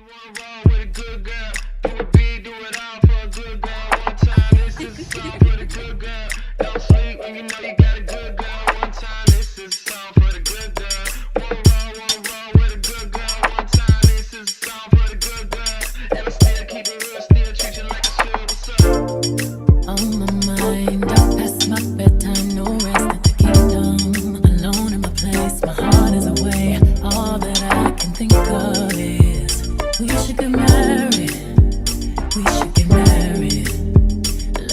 wanna roll with a good girl, do it big, do it all for a good girl. One time, this is a song for the good girl. Don't sleep when you know you got a good girl. One time, this is a song for the good girl. Wanna roll with a good girl. One time, this is a song for the good girl. And I still keep it real, still treat you like I should. What's up? On my mind, up past my bedtime, no rest at the kingdom. Alone in my place, my heart is away. All that I can think of is we should get married. We should get married.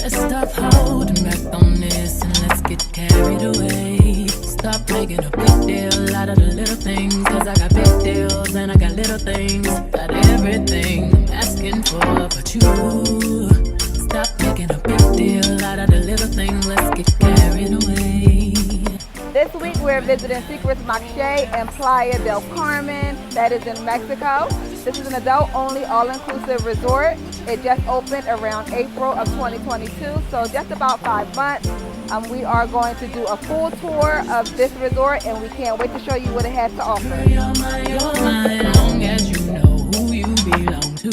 Let's stop holding back on this and let's get carried away. Stop making a big deal out of the little things, 'cause I got big deals and I got little things. Got everything I'm asking for, but you stop making a big deal out of the little things. Let's get carried away. This week we're visiting Secrets Moxché in Playa del Carmen, that is in Mexico. This is an adult-only, all-inclusive resort. It just opened around April of 2022, so just about 5 months. We are going to do a full tour of this resort, and we can't wait to show you what it has to offer. You're mine, long as you know who you belong to.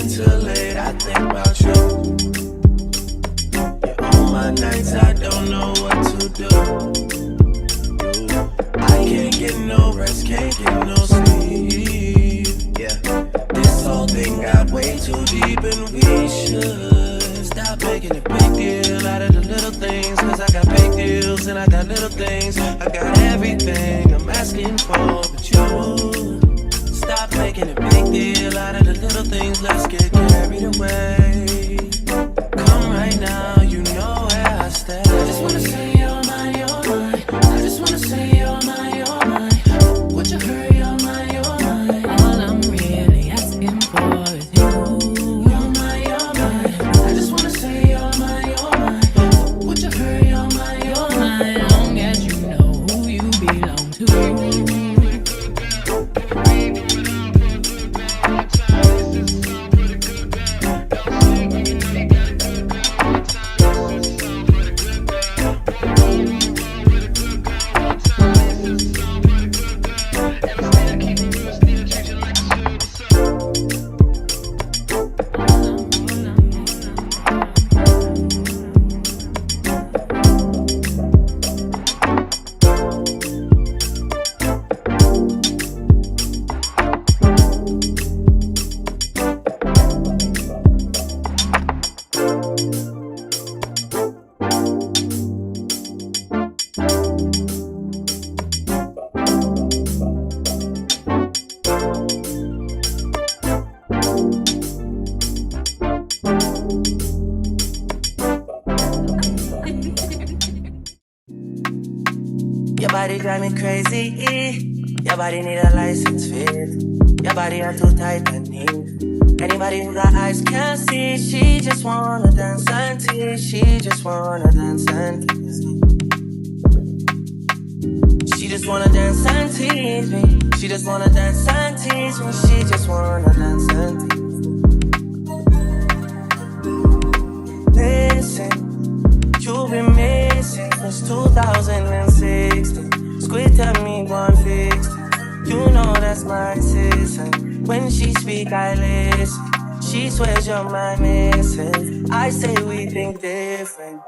Till late, I think about you. Yeah, on my nights, I don't know what to do. I can't get no rest, can't get no sleep. Yeah, this whole thing got way too deep, and we should stop making a big deal out of the little things. 'Cause I got big deals and I got little things. I got everything I'm asking for, but you stop making a big deal out of the little things. Let's get carried away. Come right now, you know where I stay. I just wanna say you're mine, you're mine. I just wanna say you're mine, you're mine. Would you hurry, you're mine, you're mine. All I'm really asking for is you. You're mine, you're mine. I just wanna say you're mine, you're mine. Would you hurry, you're mine, you're mine. Long as you know who you belong to. Your body drive me crazy. Your body need a license fit. Your body are too tight and neat. Anybody who got eyes can't see. She just wanna dance and tease. She just wanna dance and tease me. She just wanna dance and tease me. She just wanna dance and tease me. She just wanna dance and tease me. Listen, you've been missing since 2016. Squid tell me one fix. You know that's my sister. When she speak, I listen. She swears you're my missing. I say we think different.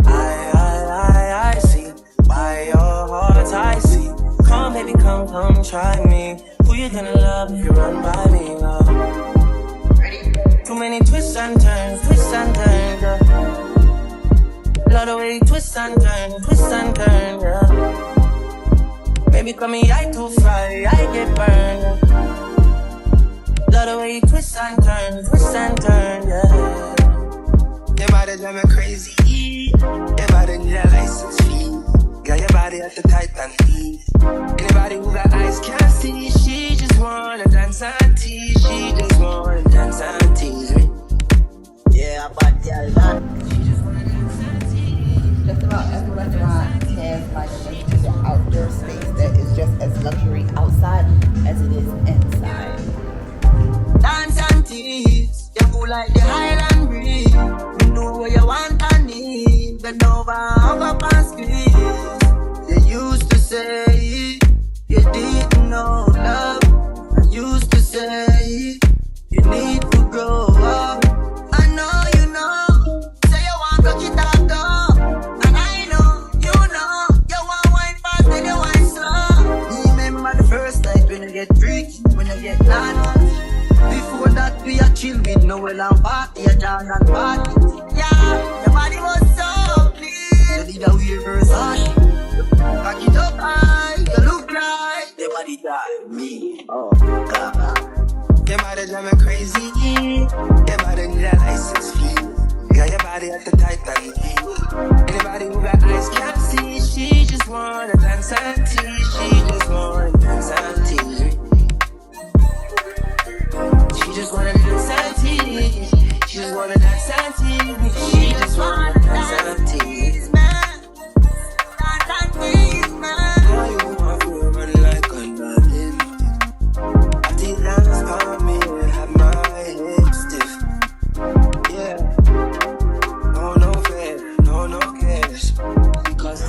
I see by your heart I see. Come baby, come try me. Who you gonna love if you run by me, love? Too many twists and turns, girl. Love the way you twist and turn, girl. Baby, call me I too fry, I get burned. Love the way you twist and turn, yeah. Your body drive me crazy. Your body need a license fee. Got your body at the tight and deep. Anybody who got eyes can't see. She just wanna dance and tease. She just wanna dance and tease me. Yeah, but yeah, that. She just wanna dance and tease. Just about every restaurant up and squeeze. You used to say you didn't know love. I used to say you need to grow up. I know you know. Say you want to touch it up though. And I know, you know. You want wine fast and you wine slow. Remember the first night when you get freaky, when you get naughty. Before that we are chill with Noel and party, a dance and party. Yeah, your body was so clean. You did a weird version. Back it up high, you look like your body died me. Oh God. Your body driving crazy. Your body need a license fee. Got your body at the Titan. Anybody who got eyes can't see. She just wanna dance and tease. She just wanna dance and tease. She just wanna dance and tease. She just wanna dance and tease. She just wanna dance and tease. Man, dance and tease, man. Now you want to run like a nothing. I think dance on me and have my hips stiff. Yeah. No fair, no cash. Because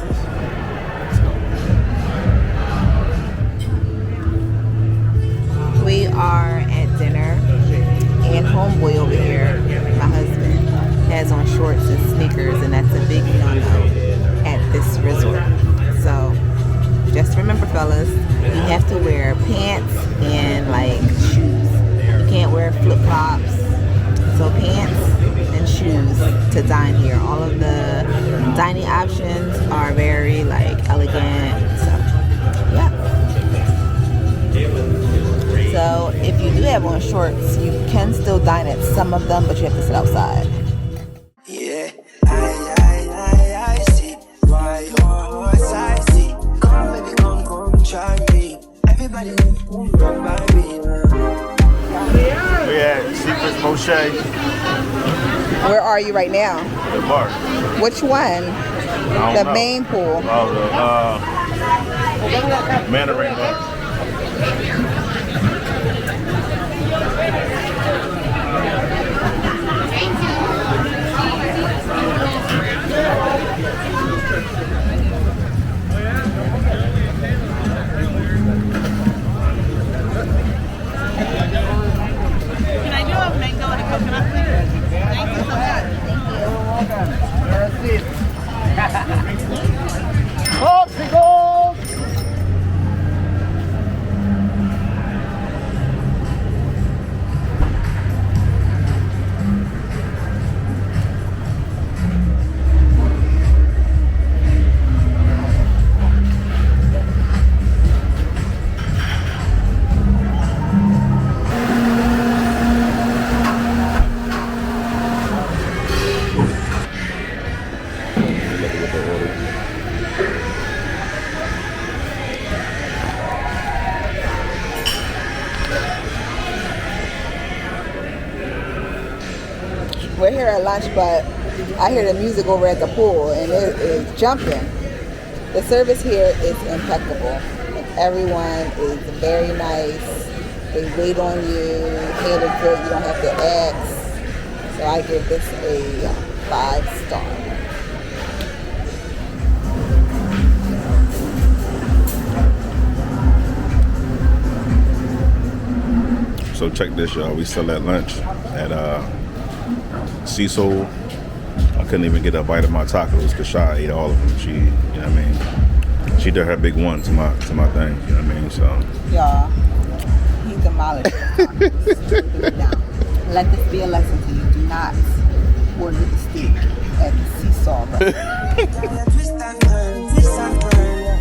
We are at dinner, and homeboy over here, my husband, has on shorts and sneakers, and that's a big no-no at this resort. So just remember, fellas, you have to wear pants and like shoes. You can't wear flip-flops. So pants and shoes to dine here. All of the dining options are very like elegant. So yeah. So if you do have on shorts, you can still dine at some of them, but you have to sit outside. yeah, I see why your heart's I see. Come baby, come try me. Everybody run by me. We at Secrets Moxché, Where are you right now? the bar. Which one? I don't The know. main pool. Oh, the Mandarin bar. Can I do a mango and a coconut, please? Thank you so much. We're here at lunch, but I hear the music over at the pool, and it is jumping. The service here is impeccable. Everyone is very nice. They wait on you, handle good. You don't have to ask. So I give this a 5-star. So check this, y'all. We still at lunch at SEASOUL. I couldn't even get a bite of my tacos because Sha ate all of them. She, you know what I mean? She did her big one to my thing. You know what I mean? So Y'all, he demolished it. Let this be a lesson to you. Do not order the steak at the Seesaw. Twist and turn, twist and turn.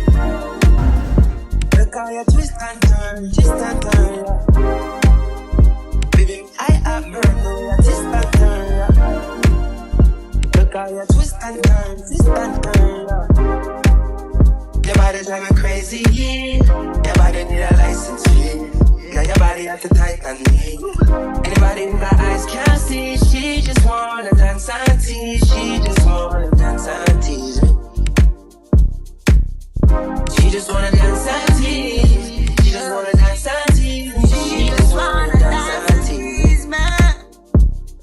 Look how you twist and turn, twist and turn. Baby, I have murder, twist and turn. Look how you twist and turn, twist and turn. Your body driving crazy, your body need a license fee. Got your body at the Titan. Anybody who got eyes can't see. She just wanna dance and tease. She just wanna dance and tease. She just wanna dance and tease. She just wanna dance and tease. She just wanna dance and tease, man.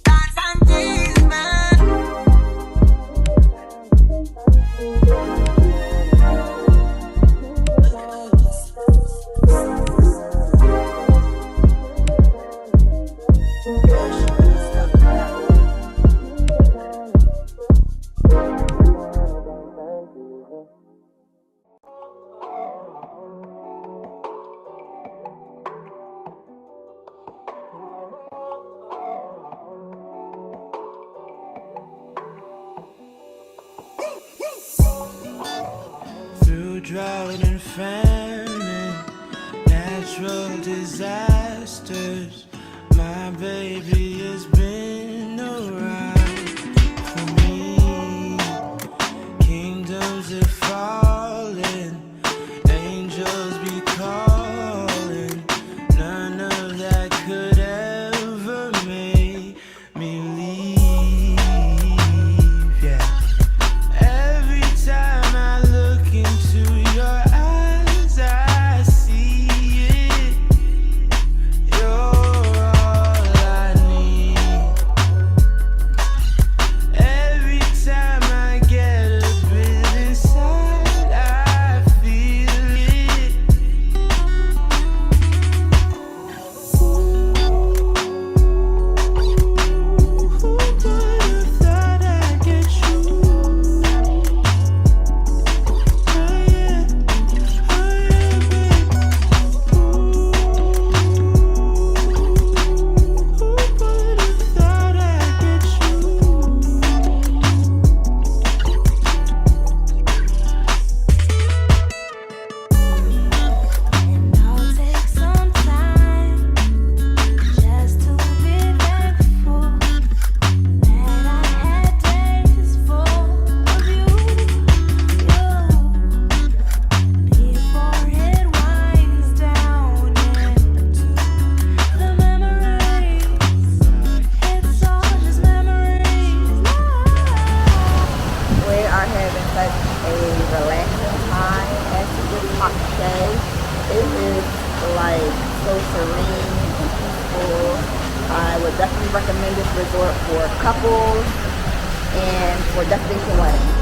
Dance and tease, man. Drought and famine, natural disasters. My baby has been around for me. Kingdoms are falling, angels be calling. None of that could ever make me leave. Yeah. Every time I look into your eyes, I see it. You're all I need. Every time I get a bit inside, I feel it. Ooh, who would have thought I'd get you? I'll take some time just to be thankful that I had days full of you. Before it winds down into the memories, it's all just memories now. We are having such a relaxing time at this Moxché. It is like so serene and peaceful. I would definitely recommend this resort for couples and for destination weddings.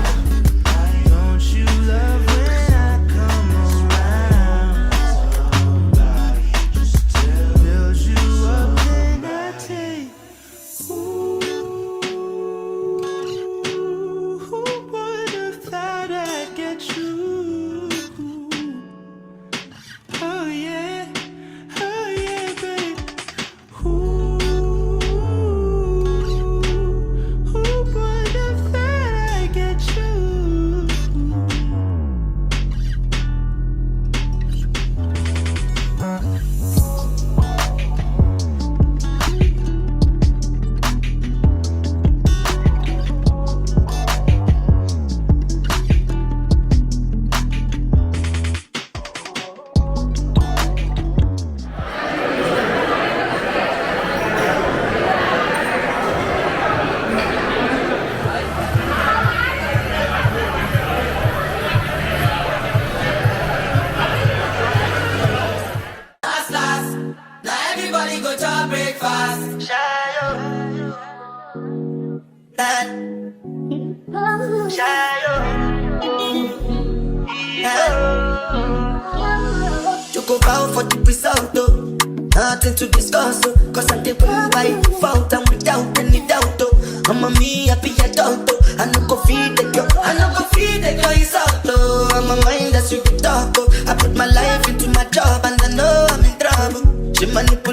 Don't you love when I come around? Somebody just build you up and I take. Ooh, who would have thought I'd get you? Oh yeah, babe. Ooh, who would have thought I'd get you? Now everybody go to breakfast. Shayo. Shayo. You go bow for the result, though. Nothing to discuss, oh. Cause I take one by default and without any doubt, oh. I'm a me happy adult, oh. I no go feed the girl, I no go feed the girl, it's out, oh. I'm a mind that's you can talk, oh. I put my life into my job and I know I'm in trouble. She manipulates